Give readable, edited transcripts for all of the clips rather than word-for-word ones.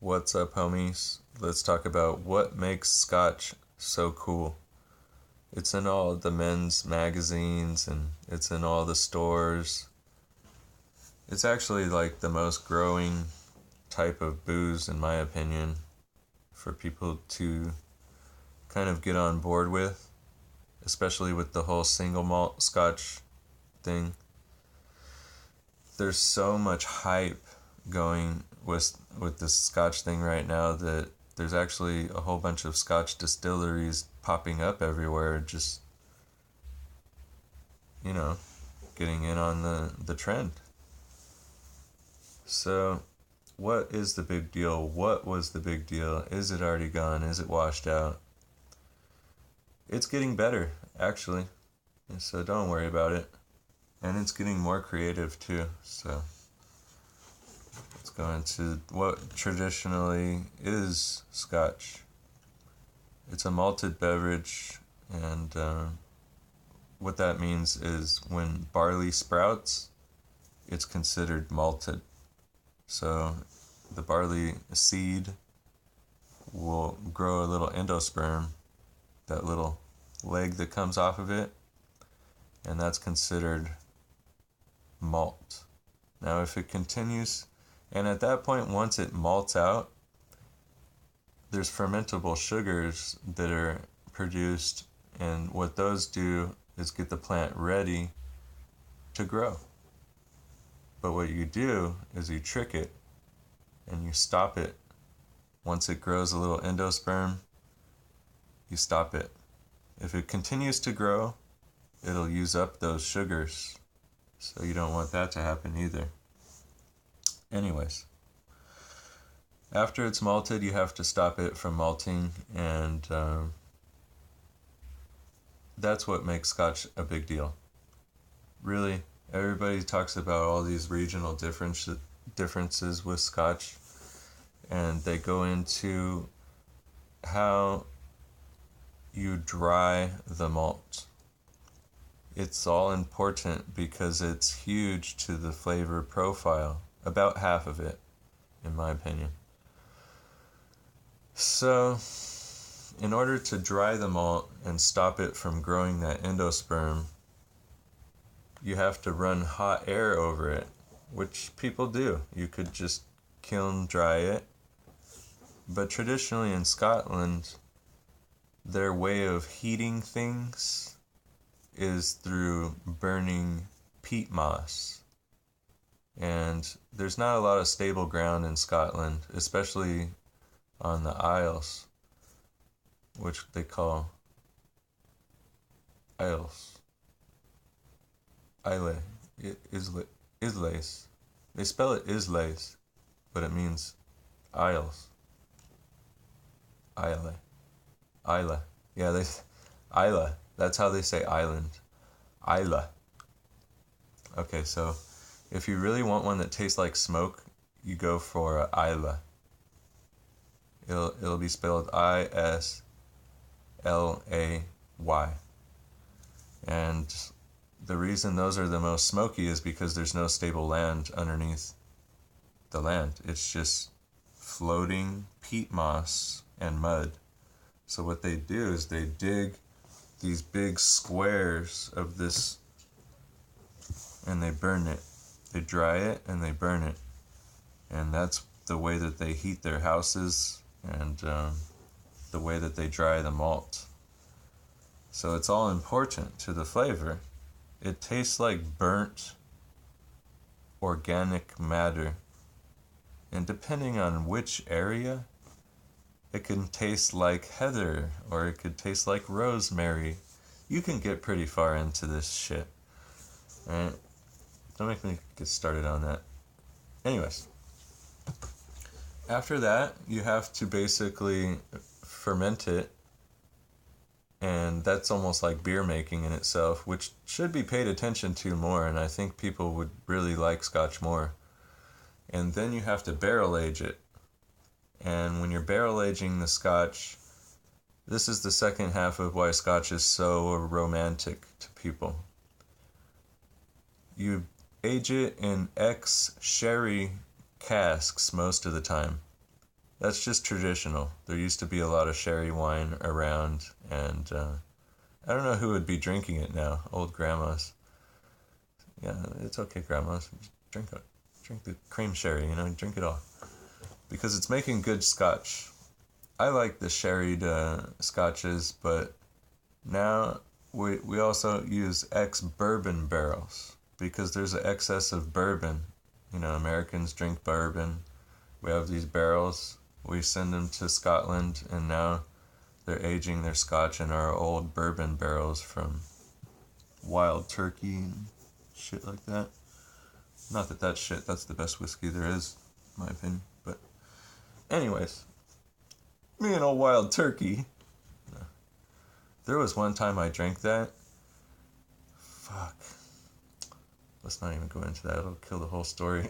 What's up, homies? Let's talk about what makes scotch so cool. It's in all the men's magazines and it's in all the stores. It's actually like the most growing type of booze, in my opinion, for people to kind of get on board with, especially with the whole single malt scotch thing. There's so much hype going with this scotch thing right now that there's actually a whole bunch of scotch distilleries popping up everywhere, just you know getting in on the trend. So what is the big deal? What was the big deal? Is it already gone? Is it washed out? It's getting better, actually, so don't worry about it. And it's getting more creative too, so let's go into what traditionally is scotch. It's a malted beverage, and what that means is when barley sprouts, it's considered malted. So the barley seed will grow a little endosperm, that little leg that comes off of it, and that's considered malt. Now, if it continues, and at that point, once it malts out, there's fermentable sugars that are produced, and what those do is get the plant ready to grow. But what you do is you trick it and you stop it. Once it grows a little endosperm, you stop it. If it continues to grow, it'll use up those sugars. So you don't want that to happen either. Anyways, after it's malted, you have to stop it from malting, and that's what makes scotch a big deal. Really, everybody talks about all these regional differences with scotch, and they go into how you dry the malt. It's all important because it's huge to the flavor profile, about half of it, in my opinion. So, in order to dry the malt and stop it from growing that endosperm, you have to run hot air over it, which people do. You could just kiln dry it. But traditionally in Scotland, their way of heating things is through burning peat moss. And there's not a lot of stable ground in Scotland, especially on the Isles, which they call Isles. Islay. Isleys. They spell it Isleys, but it means Isles. Islay. Isla. Yeah, Isla. That's how they say island. Isla. Okay, so if you really want one that tastes like smoke, you go for Isla. It'll be spelled Islay. And the reason those are the most smoky is because there's no stable land underneath the land. It's just floating peat moss and mud. So what they do is they dig these big squares of this and they burn it. They dry it and they burn it. And that's the way that they heat their houses and the way that they dry the malt. So it's all important to the flavor. It tastes like burnt organic matter. And depending on which area, it can taste like heather or it could taste like rosemary. You can get pretty far into this shit. Alright? Don't make me get started on that. Anyways, after that, you have to basically ferment it, and that's almost like beer making in itself, which should be paid attention to more, and I think people would really like scotch more. And then you have to barrel age it. And when you're barrel aging the scotch, this is the second half of why scotch is so romantic to people. You age it in ex-sherry casks most of the time. That's just traditional. There used to be a lot of sherry wine around, and I don't know who would be drinking it now. Old grandmas. Yeah, it's okay, grandmas. Drink it. Drink the cream sherry, drink it all. Because it's making good scotch. I like the sherried scotches, but now we also use ex-bourbon barrels because there's an excess of bourbon. Americans drink bourbon. We have these barrels. We send them to Scotland, and now they're aging their scotch in our old bourbon barrels from Wild Turkey and shit like that. Not that that's shit, that's the best whiskey there is, in my opinion. But anyways, me and old Wild Turkey. There was one time I drank that. Fuck. Let's not even go into that. It'll kill the whole story.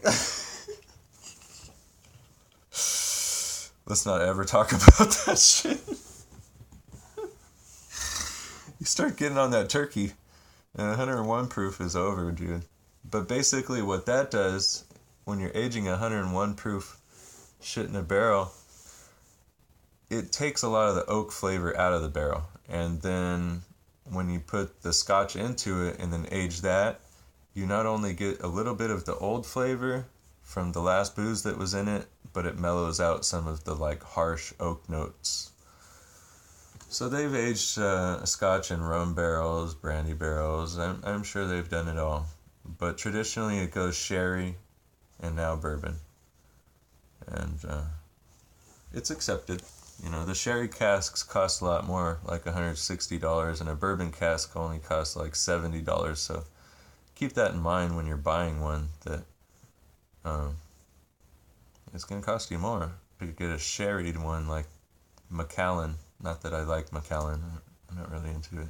Let's not ever talk about that shit. You start getting on that turkey, and 101 proof is over, dude. But basically what that does, when you're aging 101 proof shit in a barrel, it takes a lot of the oak flavor out of the barrel. And then when you put the scotch into it and then age that, you not only get a little bit of the old flavor from the last booze that was in it, but it mellows out some of the harsh oak notes. So they've aged scotch in rum barrels, brandy barrels. I'm sure they've done it all. But traditionally it goes sherry and now bourbon. And it's accepted. The sherry casks cost a lot more, like $160, and a bourbon cask only costs like $70. So keep that in mind when you're buying one, that it's going to cost you more to get a sherried one like Macallan. Not that I like Macallan. I'm not really into it.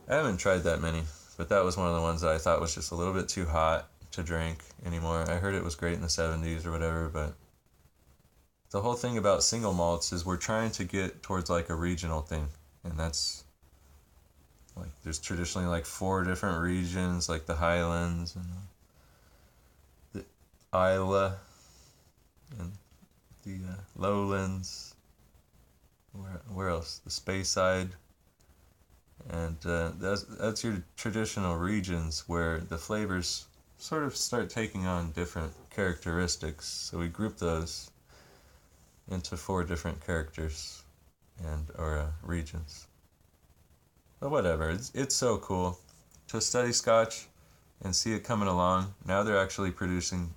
I haven't tried that many, but that was one of the ones that I thought was just a little bit too hot to drink anymore. I heard it was great in the 70s or whatever, but the whole thing about single malts is we're trying to get towards a regional thing, and that's there's traditionally 4 different regions, like the Highlands and the Isla and the Lowlands. Where else? The Speyside. And that's your traditional regions where the flavors sort of start taking on different characteristics. So we group those into 4 different characters or regions. But whatever, it's so cool to study Scotch and see it coming along. Now they're actually producing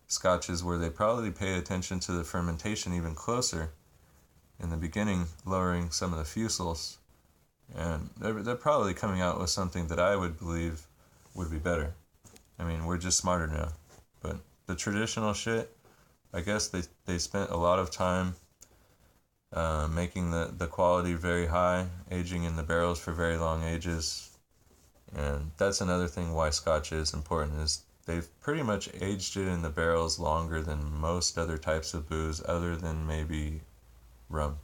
Scotches where they probably pay attention to the fermentation even closer. In the beginning, lowering some of the fusels, and they're probably coming out with something that I would believe would be better. I mean, we're just smarter now. But the traditional shit, I guess they spent a lot of time making the quality very high, aging in the barrels for very long ages. And that's another thing why Scotch is important, is they've pretty much aged it in the barrels longer than most other types of booze, other than maybe rum.